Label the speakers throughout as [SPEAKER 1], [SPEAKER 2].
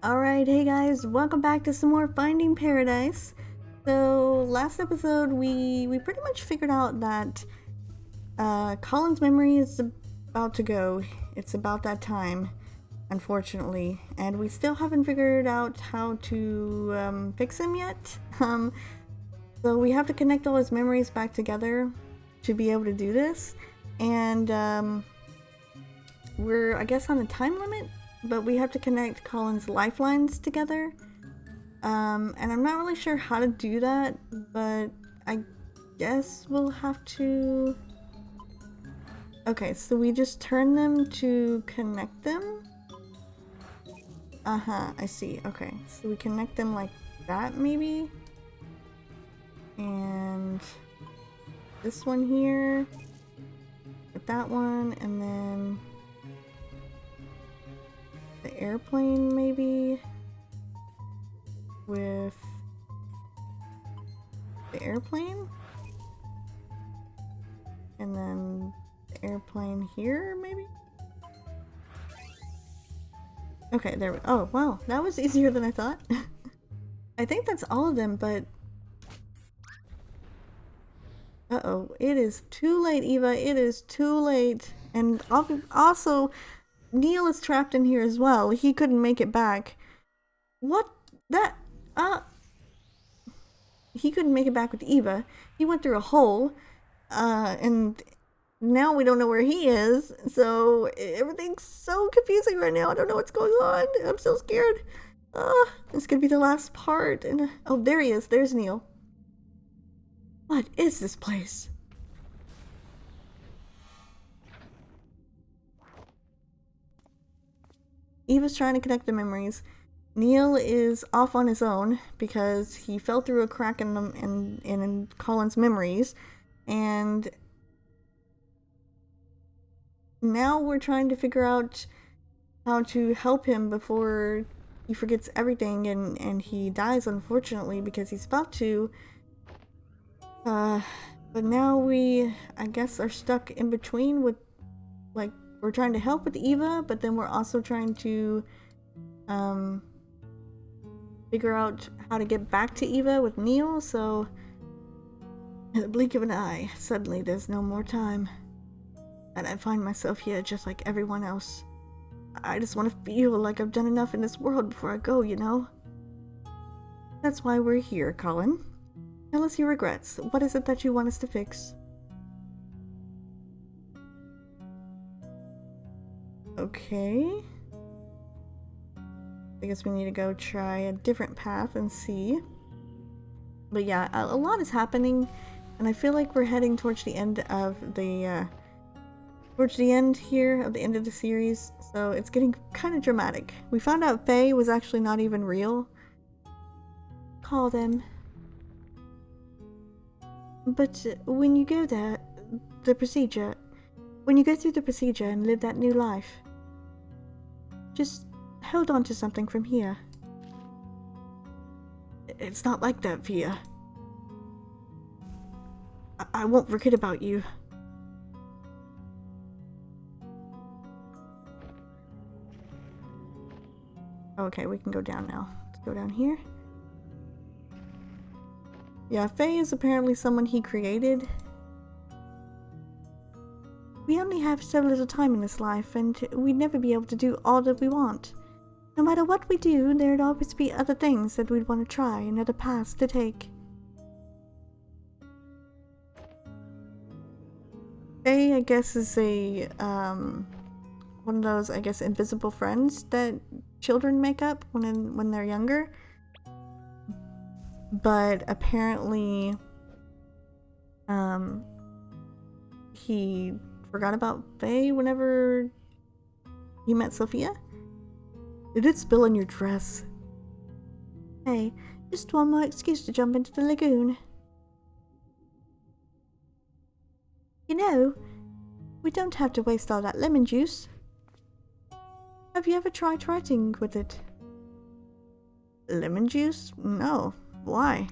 [SPEAKER 1] Alright, hey guys, welcome back to some more Finding Paradise. So, last episode we pretty much figured out that Colin's memory is about to go. It's about that time, unfortunately. And we still haven't figured out how to fix him yet. So we have to connect all his memories back together to be able to do this. And we're, I guess, on a time limit? But we have to connect Colin's lifelines together. And I'm not really sure how to do that, but I guess we'll have to... Okay, so we just turn them to connect them? I see. Okay, so we connect them like that, maybe? And this one here with that one, and then the airplane maybe with the airplane, and then the airplane here maybe. Okay, there we go. Oh wow, that was easier than I thought. I think that's all of them, but uh-oh, it is too late, Eva. It is too late. And also Neil is trapped in here as well. He couldn't make it back. What? That? He couldn't make it back with Eva. He went through a hole. And now we don't know where he is. So everything's so confusing right now. I don't know what's going on. I'm so scared. This could be the last part. And oh, there he is. There's Neil. What is this place? Eva's trying to connect the memories. Neil is off on his own because he fell through a crack in them in Colin's memories, and now we're trying to figure out how to help him before he forgets everything and he dies, unfortunately, because he's about to. But now we, I guess, are stuck in between with, like, we're trying to help with Eva, but then we're also trying to figure out how to get back to Eva with Neil. So in the blink of an eye, suddenly there's no more time, and I find myself here just like everyone else. I just want to feel like I've done enough in this world before I go, you know? That's why we're here, Colin. Tell us your regrets. What is it that you want us to fix? Okay. I guess we need to go try a different path and see. But yeah, a lot is happening, and I feel like we're heading towards the end of the end of the series, so it's getting kind of dramatic. We found out Faye was actually not even real. Call them. But when you go there, when you go through the procedure and live that new life, just hold on to something from here. It's not like that, Via. I won't forget about you. Okay, we can go down now. Let's go down here. Yeah, Faye is apparently someone he created. We only have so little time in this life, and we'd never be able to do all that we want. No matter what we do, there'd always be other things that we'd want to try and other paths to take. Faye, I guess, is a, one of those, I guess, invisible friends that children make up when they're younger. But apparently, he forgot about Faye whenever he met Sophia. Did it spill on your dress? Hey, just one more excuse to jump into the lagoon. You know, we don't have to waste all that lemon juice. Have you ever tried writing with it? Lemon juice? No. Why?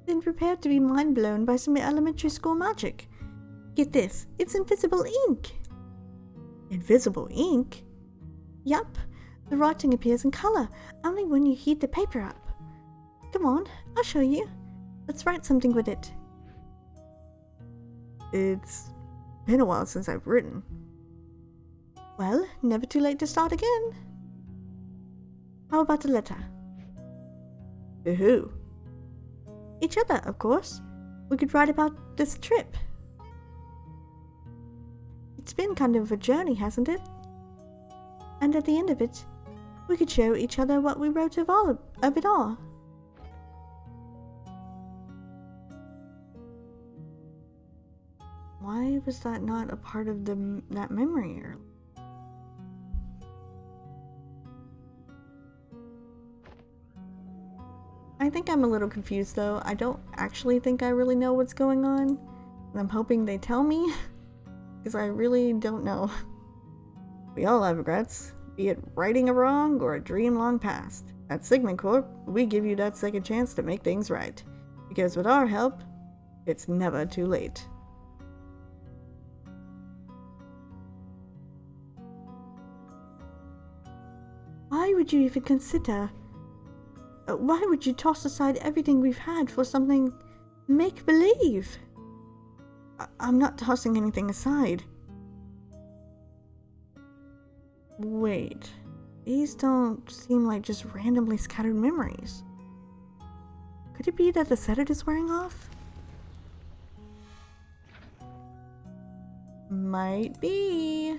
[SPEAKER 1] Then prepare to be mind blown by some elementary school magic. Get this, it's invisible ink. Invisible ink? Yup. The writing appears in color only when you heat the paper up. Come on, I'll show you. Let's write something with it. It's been a while since I've written. Well, never too late to start again. How about a letter? To who? Each other, of course. We could write about this trip. It's been kind of a journey, hasn't it? And at the end of it, we could show each other what we wrote of it all. Why was that not a part of that memory earlier? I think I'm a little confused though. I don't actually think I really know what's going on. And I'm hoping they tell me. Because I really don't know. We all have regrets. Be it righting a wrong or a dream long past. At Sigmund Corp, we give you that second chance to make things right. Because with our help, it's never too late. Why would you even consider? Why would you toss aside everything we've had for something make-believe? I'm not tossing anything aside. Wait, these don't seem like just randomly scattered memories. Could it be that the set is wearing off? Might be.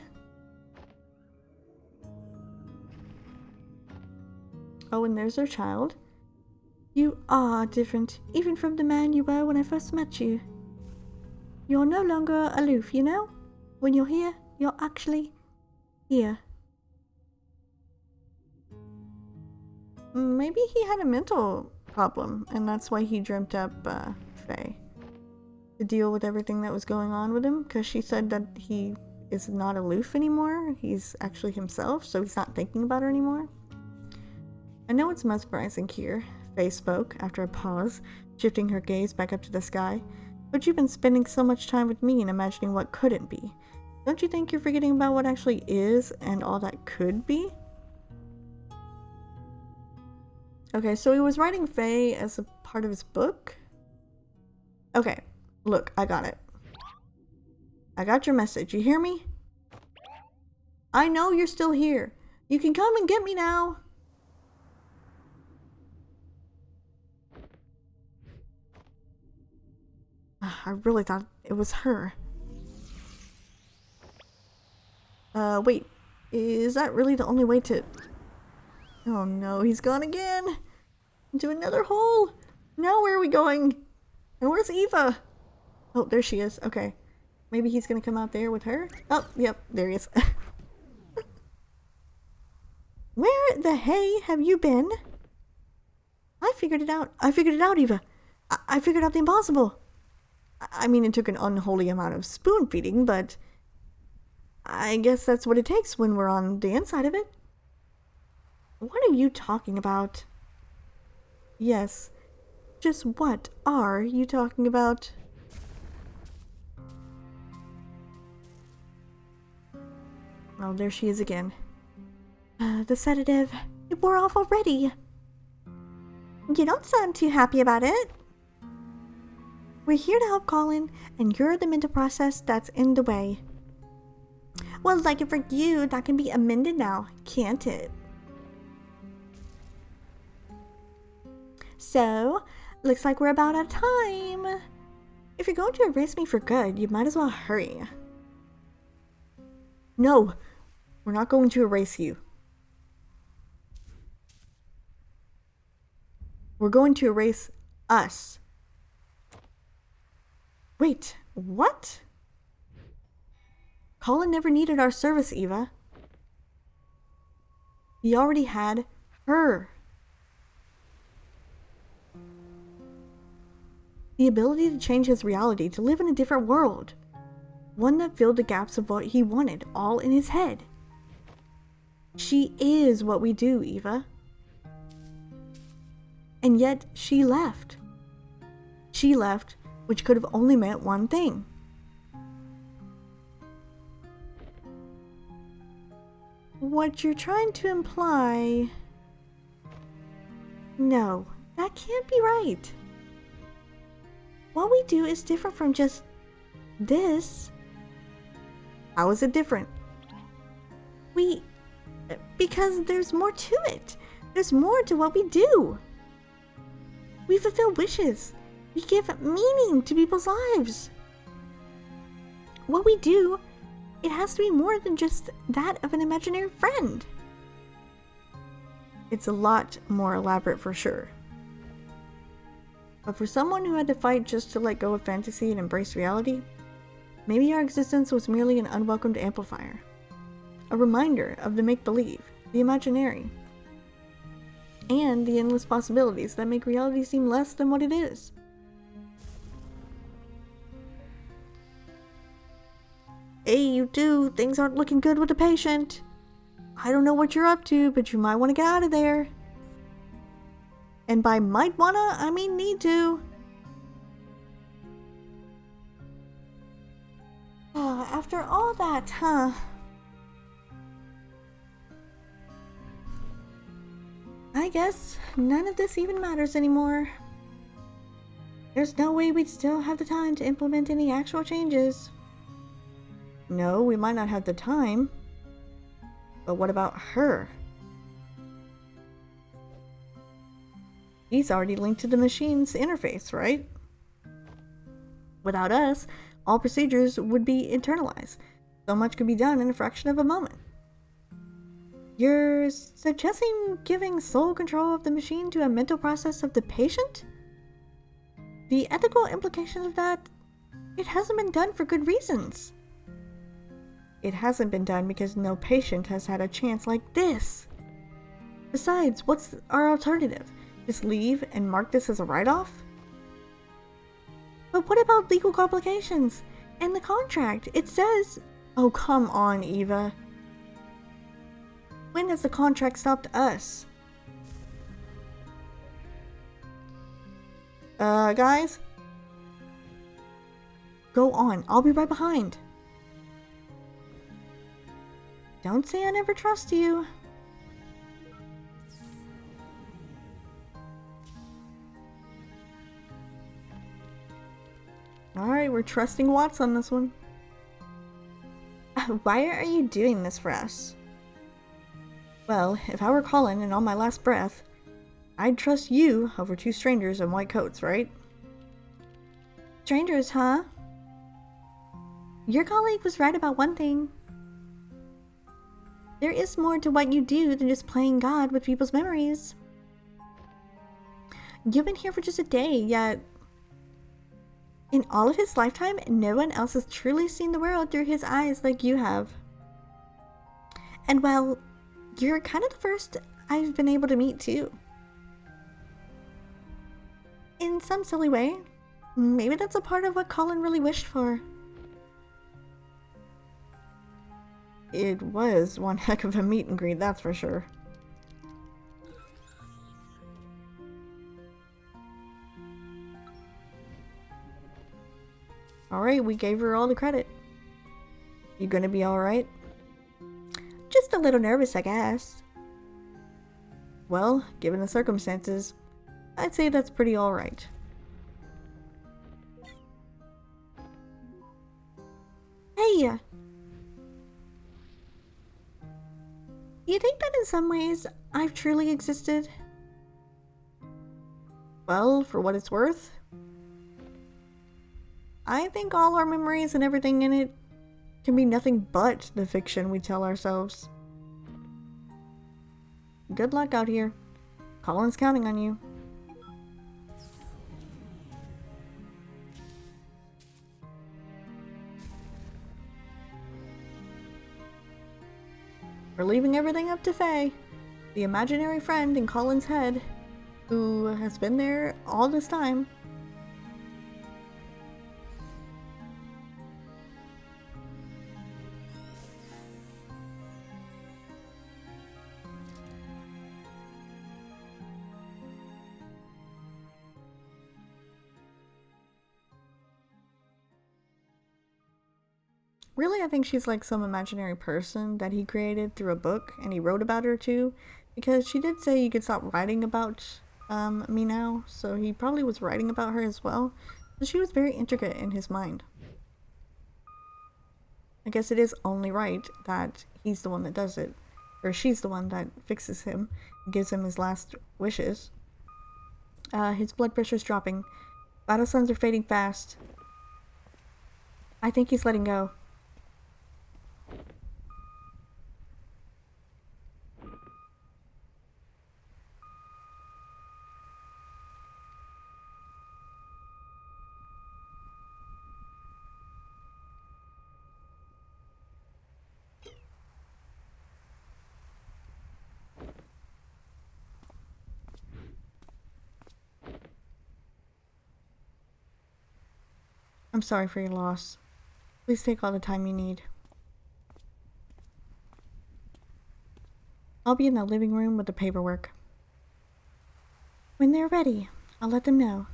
[SPEAKER 1] Oh, and there's our child. You are different, even from the man you were when I first met you. You're no longer aloof, you know? When you're here, you're actually here. Maybe he had a mental problem, and that's why he dreamt up Faye. To deal with everything that was going on with him, because she said that he is not aloof anymore. He's actually himself, so he's not thinking about her anymore. I know it's mesmerizing here, Faye spoke after a pause, shifting her gaze back up to the sky. But you've been spending so much time with me and imagining what couldn't be. Don't you think you're forgetting about what actually is and all that could be? Okay, so he was writing Faye as a part of his book? Okay, look, I got it. I got your message, you hear me? I know you're still here. You can come and get me now. I really thought it was her. Wait. Is that really the only way to... Oh no, he's gone again! Into another hole! Now where are we going? And where's Eva? Oh, there she is. Okay. Maybe he's gonna come out there with her? Oh, yep, there he is. Where the hay have you been? I figured it out. I figured it out, Eva. I figured out the impossible. I mean, it took an unholy amount of spoon feeding, but I guess that's what it takes when we're on the inside of it. What are you talking about? Yes, just what are you talking about? Oh, there she is again. The sedative, it wore off already. You don't sound too happy about it. We're here to help Colin, and you're the mental process that's in the way. Well, like for you, that can be amended now, can't it? So, looks like we're about out of time. If you're going to erase me for good, you might as well hurry. No, we're not going to erase you. We're going to erase us. Wait, what? Colin never needed our service, Eva. He already had her. The ability to change his reality, to live in a different world. One that filled the gaps of what he wanted, all in his head. She is what we do, Eva. And yet, she left. She left, which could have only meant one thing. What you're trying to imply... No, that can't be right. What we do is different from just this. How is it different? Because there's more to it. There's more to what we do. We fulfill wishes. We give meaning to people's lives. What we do, it has to be more than just that of an imaginary friend. It's a lot more elaborate for sure. But for someone who had to fight just to let go of fantasy and embrace reality, maybe our existence was merely an unwelcomed amplifier. A reminder of the make-believe, the imaginary, and the endless possibilities that make reality seem less than what it is. Hey, you two, things aren't looking good with the patient. I don't know what you're up to, but you might want to get out of there. And by might wanna, I mean need to. After all that, huh? I guess none of this even matters anymore. There's no way we'd still have the time to implement any actual changes. No, we might not have the time. But what about her? She's already linked to the machine's interface, right? Without us, all procedures would be internalized. So much could be done in a fraction of a moment. You're suggesting giving sole control of the machine to a mental process of the patient? The ethical implications of that, it hasn't been done for good reasons. It hasn't been done because no patient has had a chance like this. Besides, what's our alternative? Just leave and mark this as a write-off? But what about legal complications? And the contract, it says... Oh, come on, Eva. When has the contract stopped us? Guys? Go on, I'll be right behind. Don't say I never trust you. Alright, we're trusting Watts on this one. Why are you doing this for us? Well, if I were Colin and on my last breath, I'd trust you over two strangers in white coats, right? Strangers, huh? Your colleague was right about one thing. There is more to what you do than just playing God with people's memories. You've been here for just a day, yet... in all of his lifetime, no one else has truly seen the world through his eyes like you have. And well, you're kind of the first I've been able to meet too. In some silly way, maybe that's a part of what Colin really wished for. It was one heck of a meet and greet, that's for sure. Alright, we gave her all the credit. You gonna be alright? Just a little nervous, I guess. Well, given the circumstances, I'd say that's pretty alright. Hey! Do you think that in some ways I've truly existed? Well, for what it's worth, I think all our memories and everything in it can be nothing but the fiction we tell ourselves. Good luck out here. Colin's counting on you. We're leaving everything up to Faye, the imaginary friend in Colin's head, who has been there all this time. really, I think she's like some imaginary person that he created through a book, and he wrote about her too, because she did say you could stop writing about me now, so he probably was writing about her as well. So she was very intricate in his mind. I guess it is only right that he's the one that does it, or she's the one that fixes him, gives him his last wishes. His blood pressure's dropping. Vital signs are fading fast. I think he's letting go. I'm sorry for your loss. Please take all the time you need. I'll be in the living room with the paperwork. When they're ready, I'll let them know.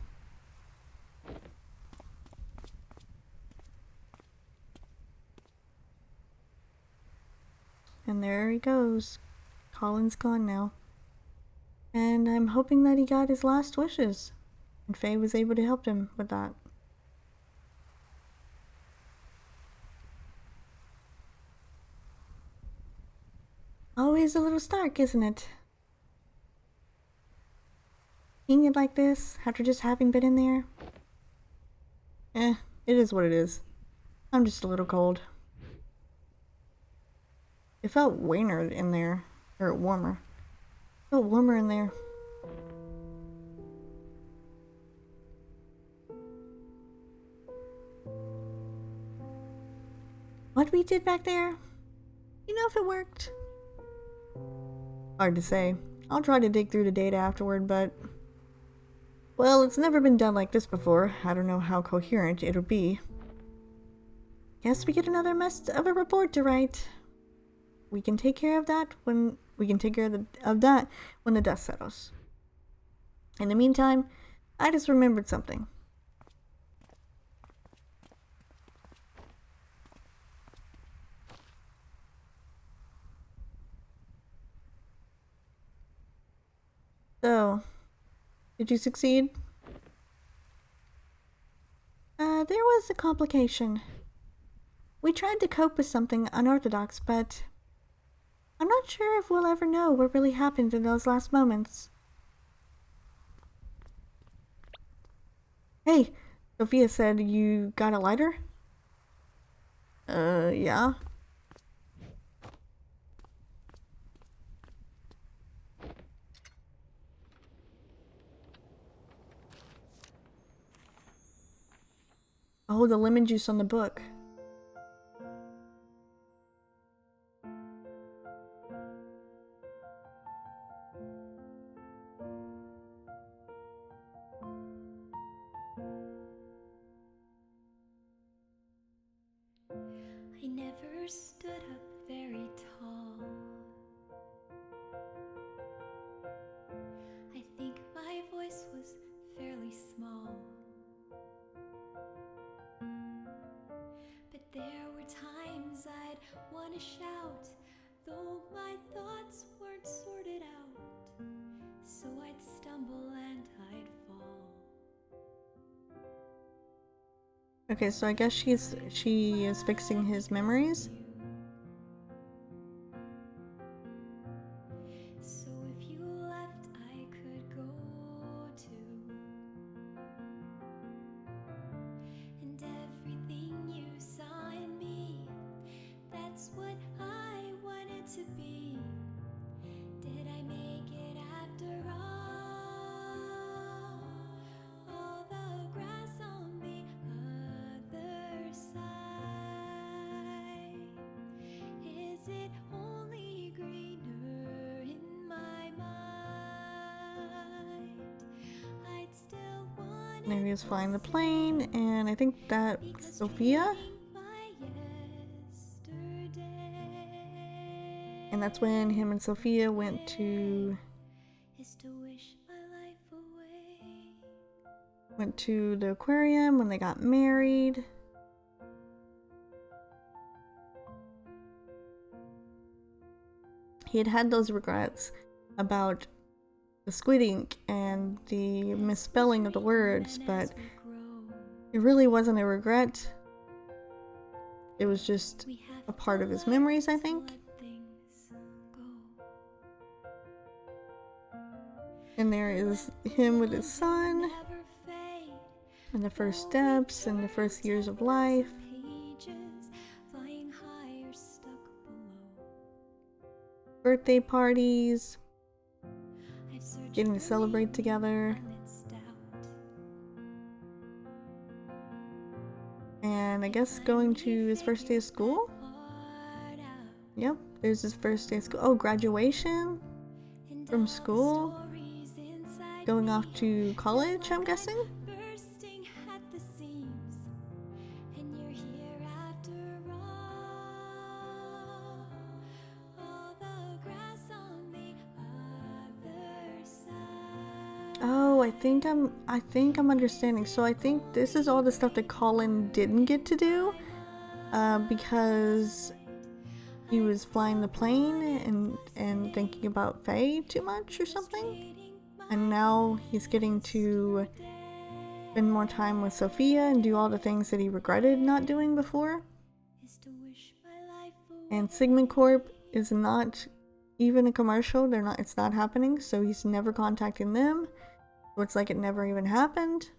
[SPEAKER 1] And there he goes. Colin's gone now. And I'm hoping that he got his last wishes. And Faye was able to help him with that. Always a little stark, isn't it? Seeing it like this, after just having been in there. It is what it is. I'm just a little cold. It felt warmer in there. Or warmer. It felt warmer in there. What we did back there? You know if it worked? Hard to say. I'll try to dig through the data afterward, but... well, it's never been done like this before. I don't know how coherent it'll be. Guess we get another mess of a report to write. We can take care of that when... when the dust settles. In the meantime, I just remembered something. So, did you succeed? There was a complication. We tried to cope with something unorthodox, but I'm not sure if we'll ever know what really happened in those last moments. Hey, Sophia said you got a lighter? Yeah. Oh, the lemon juice on the book.
[SPEAKER 2] I never stood up very tall. I think my voice was fairly small. But there were times I'd want to shout, though my thoughts weren't sorted out. So I'd stumble and I'd fall.
[SPEAKER 1] Okay, so I guess she is fixing his memories.
[SPEAKER 2] So if you left, I could go too. And everything you saw in me, that's what I wanted to be. Did I make it after all? All the grass on the other side. Is it only greener in my mind? I'd still want
[SPEAKER 1] There he is flying the plane, and I think that's Sophia. And that's when him and Sophia went to the aquarium when they got married. he had had those regrets about the squid ink and the misspelling of the words, but it really wasn't a regret. It was just a part of his memories, I think. And there is him with his son, and the first steps, and the first years of life. Birthday parties, getting to celebrate together. And I guess going to his first day of school? Yep, there's his first day of school. Oh, graduation from school. Going off to college, I'm guessing? Oh, I think I'm understanding. So I think this is all the stuff that Colin didn't get to do because he was flying the plane and thinking about Faye too much or something. And now he's getting to spend more time with Sophia and do all the things that he regretted not doing before. And Sigmund Corp is not even a commercial. It's not happening, so he's never contacting them. Looks like it never even happened.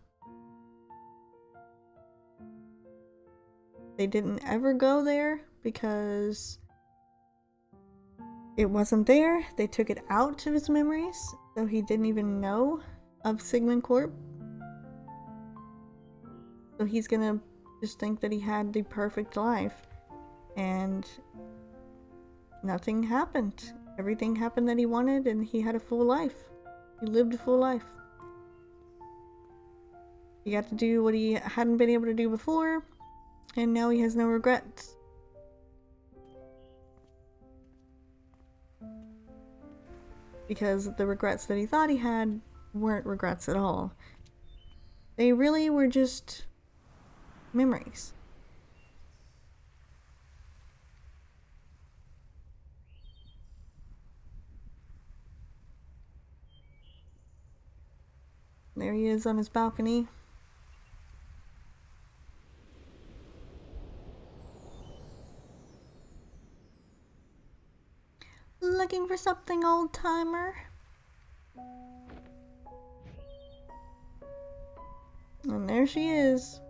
[SPEAKER 1] They didn't ever go there because it wasn't there. They took it out of his memories, so he didn't even know of Sigmund Corp. So he's gonna just think that he had the perfect life, and nothing happened. Everything happened that he wanted, and he had a full life. He lived a full life. He got to do what he hadn't been able to do before, and now he has no regrets. Because the regrets that he thought he had weren't regrets at all. They really were just memories. There he is on his balcony. Looking for something, old-timer? And there she is.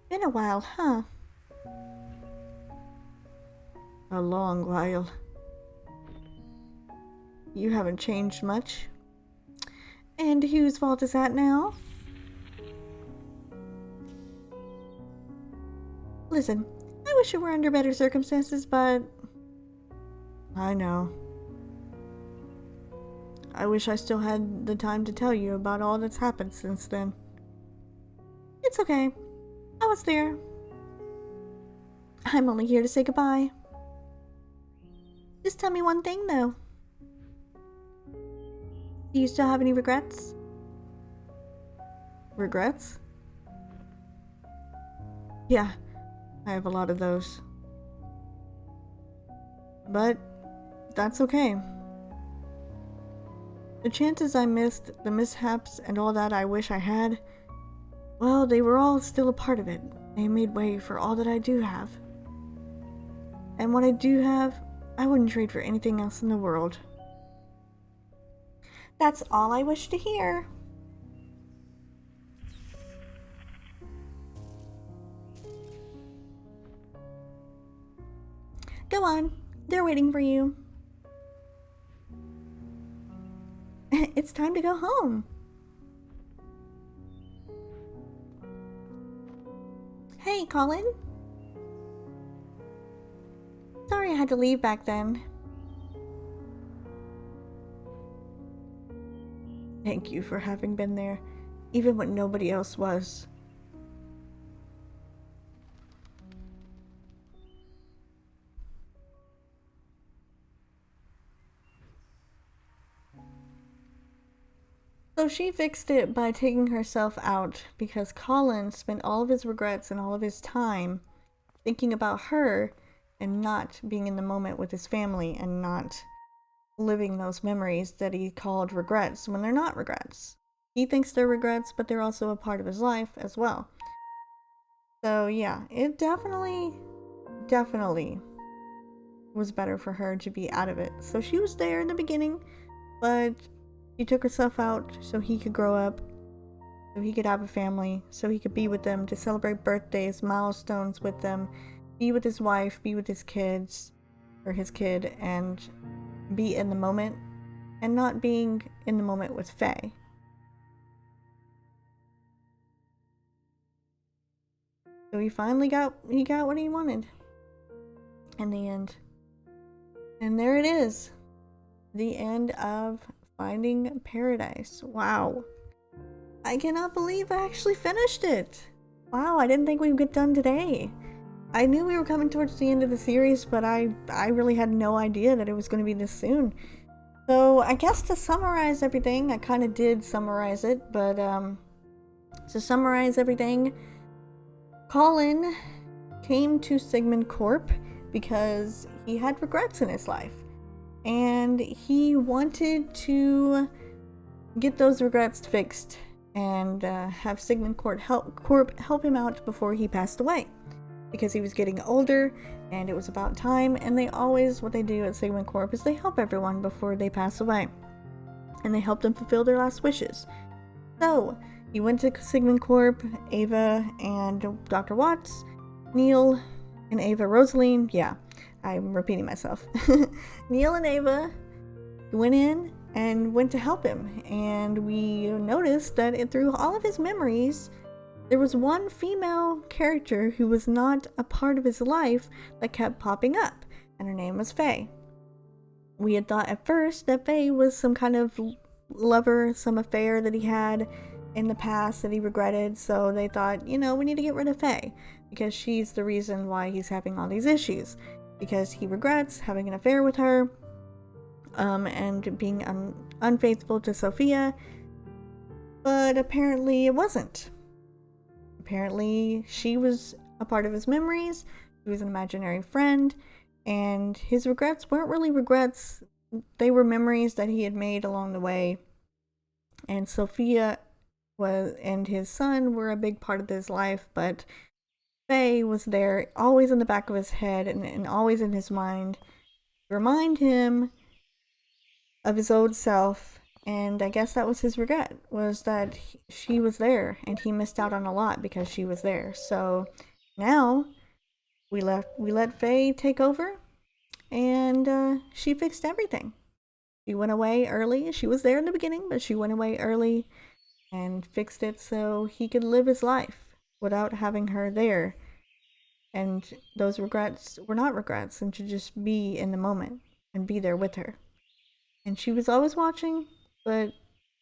[SPEAKER 1] Been a while, huh? A long while. You haven't changed much. And whose fault is that now? Listen, I wish it were under better circumstances, but I know. I wish I still had the time to tell you about all that's happened since then. It's okay. I was there. I'm only here to say goodbye. Just tell me one thing, though. Do you still have any regrets? Regrets? Yeah, I have a lot of those. But that's okay. The chances I missed, the mishaps, and all that I wish I had, well, they were all still a part of it. They made way for all that I do have. And what I do have, I wouldn't trade for anything else in the world. That's all I wish to hear. Go on, they're waiting for you. It's time to go home. Hey, Colin. Sorry I had to leave back then. Thank you for having been there, even when nobody else was. So she fixed it by taking herself out because Colin spent all of his regrets and all of his time thinking about her and not being in the moment with his family and not living those memories that he called regrets when they're not regrets. He thinks they're regrets, but they're also a part of his life as well. So yeah, it definitely was better for her to be out of it. So she was there in the beginning, but she took herself out so he could grow up, so he could have a family, so he could be with them, to celebrate birthdays, milestones with them, be with his wife, be with his kids, or his kid, and be in the moment, and not being in the moment with Faye. So he finally got what he wanted in the end. And there it is. The end of Finding Paradise. Wow. I cannot believe I actually finished it. Wow, I didn't think we'd get done today. I knew we were coming towards the end of the series, but I really had no idea that it was going to be this soon. So I guess to summarize everything, I kind of did summarize it, but to summarize everything, Colin came to Sigmund Corp because he had regrets in his life, and he wanted to get those regrets fixed and have Sigmund Corp help him out before he passed away, because he was getting older and it was about time. And they always, what they do at Sigmund Corp is they help everyone before they pass away, and they help them fulfill their last wishes. So he went to Sigmund Corp, Ava and Dr. Watts, Neil and Ava Rosaline. Yeah, I'm repeating myself. Neil and Ava went in and went to help him, and we noticed that through all of his memories, there was one female character who was not a part of his life that kept popping up, and her name was Faye. We had thought at first that Faye was some kind of lover, some affair that he had in the past that he regretted, so they thought, we need to get rid of Faye, because she's the reason why he's having all these issues, because he regrets having an affair with her, and being unfaithful to Sophia. But apparently it wasn't. Apparently she was a part of his memories, she was an imaginary friend, and his regrets weren't really regrets, they were memories that he had made along the way. And Sophia and his son were a big part of his life, but Faye was there, always in the back of his head and always in his mind, to remind him of his old self. And I guess that was his regret, was that she was there and he missed out on a lot because she was there. So now we let Faye take over, and she fixed everything. She went away early. She was there in the beginning, but she went away early and fixed it so he could live his life without having her there. And those regrets were not regrets, and to just be in the moment and be there with her. And she was always watching, but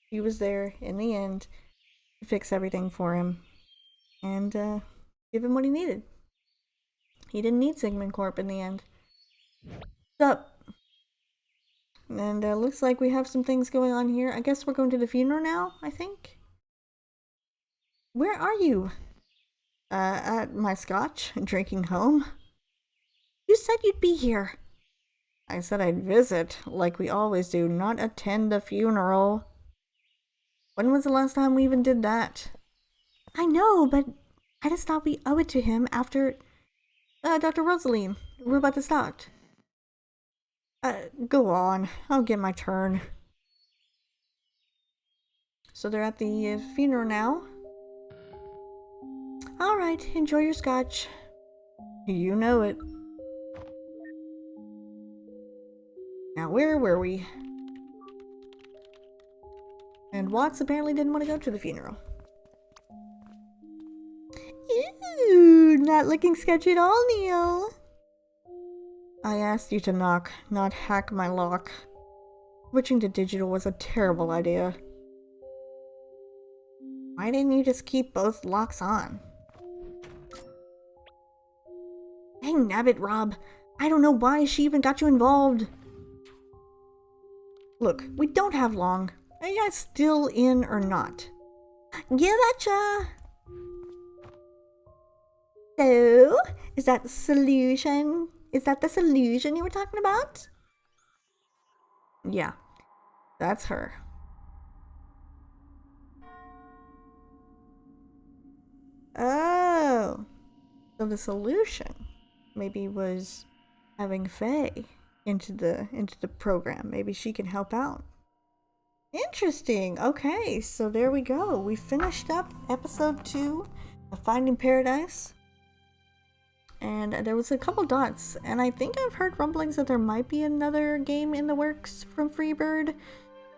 [SPEAKER 1] he was there in the end to fix everything for him and give him what he needed. He didn't need Sigmund Corp in the end. What's up? And looks like we have some things going on here. I guess we're going to the funeral now, I think. Where are you? At my scotch, drinking home. You said you'd be here. I said I'd visit, like we always do, not attend the funeral. When was the last time we even did that? I know, but I just thought we owe it to him after... Dr. Rosaline, we're about to start. Go on. I'll get my turn. So they're at the funeral now. Alright, enjoy your scotch. You know it. Now where were we? And Watts apparently didn't want to go to the funeral. Ew, not looking sketchy at all, Neil. I asked you to knock, not hack my lock. Switching to digital was a terrible idea. Why didn't you just keep both locks on? Dang nabbit, Rob. I don't know why she even got you involved. Look, we don't have long. Are you guys still in or not? Yeah, betcha. So, is that the solution? Is that this illusion you were talking about? Yeah, that's her. Oh, so the solution maybe was having Faye into the program. Maybe she can help out. Interesting. Okay, so there we go. We finished up episode 2 of Finding Paradise. And there was a couple dots, and I think I've heard rumblings that there might be another game in the works from Freebird.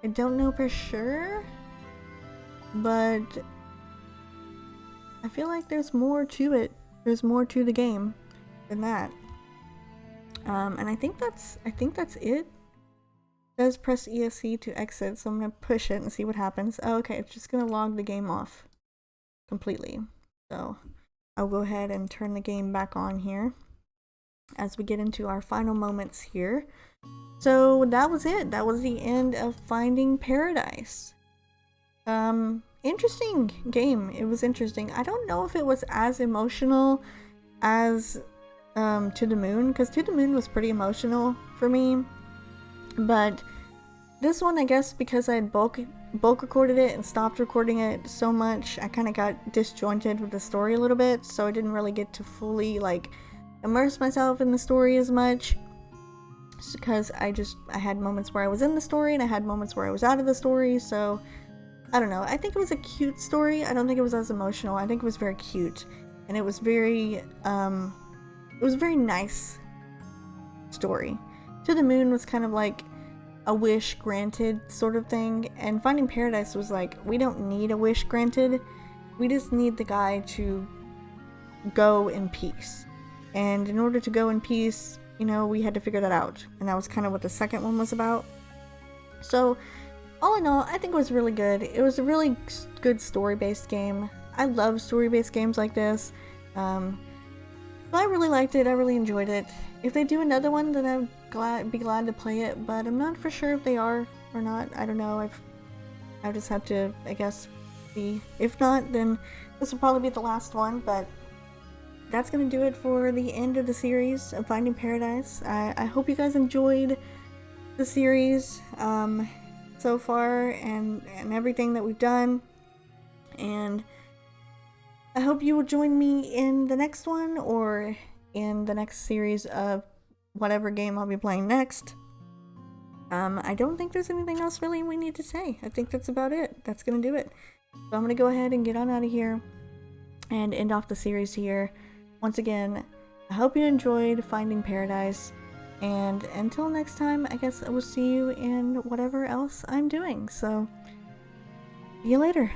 [SPEAKER 1] I don't know for sure, but I feel like there's more to it. There's more to the game than that. And I think that's it. It does press ESC to exit, so I'm gonna push it and see what happens. Oh, okay, it's just gonna log the game off completely. So I'll go ahead and turn the game back on here as we get into our final moments here. So that was it. That was the end of Finding Paradise. Interesting game. It was interesting. I don't know if it was as emotional as To the Moon, because To the Moon was pretty emotional for me. But this one, I guess because I had bulk recorded it and stopped recording it so much, I kind of got disjointed with the story a little bit, so I didn't really get to fully like immerse myself in the story as much, because I had moments where I was in the story and I had moments where I was out of the story. So I don't know. I think it was a cute story. I don't think it was as emotional. I think it was very cute, and it was very a very nice story. To the Moon was kind of like a wish granted sort of thing, and Finding Paradise was like, we don't need a wish granted, we just need the guy to go in peace, and in order to go in peace, you know, we had to figure that out, and that was kind of what the second one was about. So all in all, I think it was really good. It was a really good story-based game. I love story-based games like this. So I really liked it. I really enjoyed it. If they do another one, then I'd be glad to play it, but I'm not for sure if they are or not. I don't know. I just have to, I guess, see. If not, then this will probably be the last one, but that's going to do it for the end of the series of Finding Paradise. I hope you guys enjoyed the series so far and everything that we've done, and I hope you will join me in the next one or in the next series of whatever game I'll be playing next. I don't think there's anything else really we need to say. I think that's about it. That's gonna do it. So I'm gonna go ahead and get on out of here and end off the series here. Once again, I hope you enjoyed Finding Paradise, and until next time, I guess I will see you in whatever else I'm doing. So, see you later.